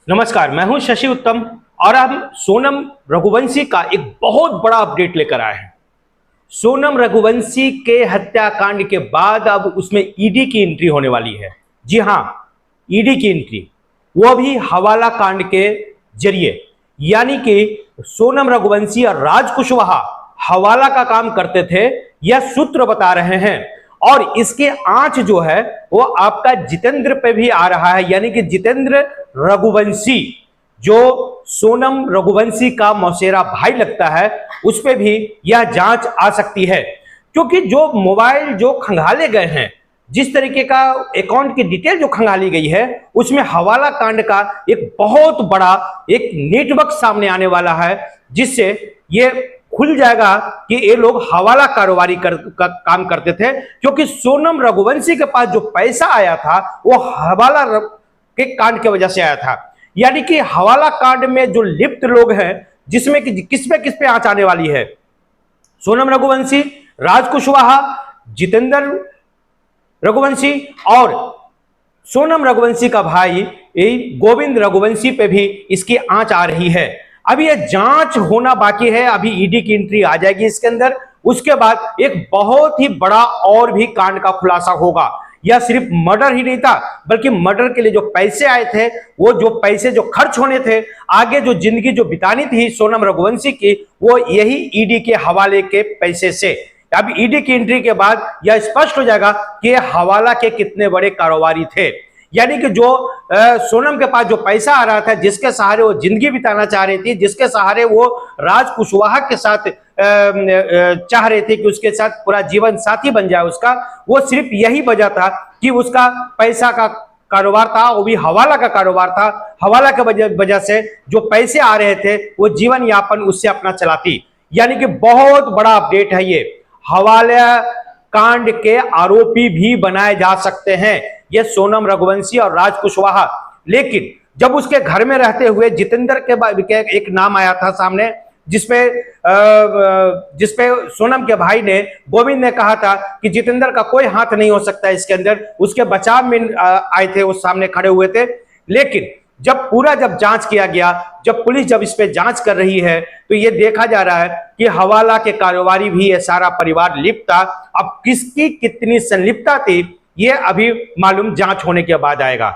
नमस्कार, मैं हूं शशि उत्तम और हम सोनम रघुवंशी का एक बहुत बड़ा अपडेट लेकर आए हैं। सोनम रघुवंशी के हत्याकांड के बाद अब उसमें ईडी की एंट्री होने वाली है। जी हां, ईडी की एंट्री, वो भी हवाला कांड के जरिए। यानी कि सोनम रघुवंशी और राज कुशवाहा हवाला का काम करते थे, यह सूत्र बता रहे हैं। और इसके आंच जो है वो आपका जितेंद्र पे भी आ रहा है, यानी कि जितेंद्र रघुवंशी जो सोनम रघुवंशी का मौसेरा भाई लगता है, उस पे भी यह जांच आ सकती है। क्योंकि जो मोबाइल जो खंगाले गए हैं, जिस तरीके का अकाउंट की डिटेल जो खंगाली गई है, उसमें हवाला कांड का एक बहुत बड़ा एक नेटवर्क सामने आने वाला है, जिससे ये खुल जाएगा कि ये लोग हवाला कारोबारी काम करते थे। क्योंकि सोनम रघुवंशी के पास जो पैसा आया था वो हवाला के कांड की वजह से आया था। यानी कि हवाला कांड में जो लिप्त लोग हैं, जिसमें कि किस पे आंच आने वाली है, सोनम रघुवंशी, राज कुशवाहा, जितेंद्र रघुवंशी और सोनम रघुवंशी का भाई गोविंद रघुवंशी पे भी इसकी आंच आ रही है। अभी यह जांच होना बाकी है, अभी ईडी की एंट्री आ जाएगी इसके अंदर। उसके बाद एक बहुत ही बड़ा और भी कांड का खुलासा होगा। यह सिर्फ मर्डर ही नहीं था, बल्कि मर्डर के लिए जो पैसे आए थे, वो जो पैसे जो खर्च होने थे, आगे जो जिंदगी जो बितानी थी सोनम रघुवंशी की, वो यही ईडी के हवाले के पैसे से। अब ईडी की एंट्री के बाद यह स्पष्ट हो जाएगा कि हवाला के कितने बड़े कारोबारी थे। यानी कि जो सोनम के पास जो पैसा आ रहा था, जिसके सहारे वो जिंदगी बिताना चाह रही थी, जिसके सहारे वो राज कुशवाहा के साथ चाह रहे थे कि उसके साथ पूरा जीवन साथी बन जाए उसका, वो सिर्फ यही वजह था कि उसका पैसा का कारोबार था, वो भी हवाला का कारोबार था। हवाला के वजह से जो पैसे आ रहे थे, वो जीवन यापन उससे अपना चलाती। यानी कि बहुत बड़ा अपडेट है ये। हवाला कांड के आरोपी भी बनाए जा सकते हैं ये सोनम रघुवंशी और राज कुशवाहा। लेकिन जब उसके घर में रहते हुए जितेंद्र के एक नाम आया था सामने, जिसपे सोनम के भाई ने, गोविंद ने कहा था कि जितेंद्र का कोई हाथ नहीं हो सकता इसके अंदर, उसके बचाव में आए थे, वो सामने खड़े हुए थे। लेकिन जब जांच किया गया, जब पुलिस जब इस पे जांच कर रही है, तो ये देखा जा रहा है कि हवाला के कारोबारी भी ये सारा परिवार लिप्त था। अब किसकी कितनी संलिप्तता थी, ये अभी मालूम जांच होने के बाद आएगा।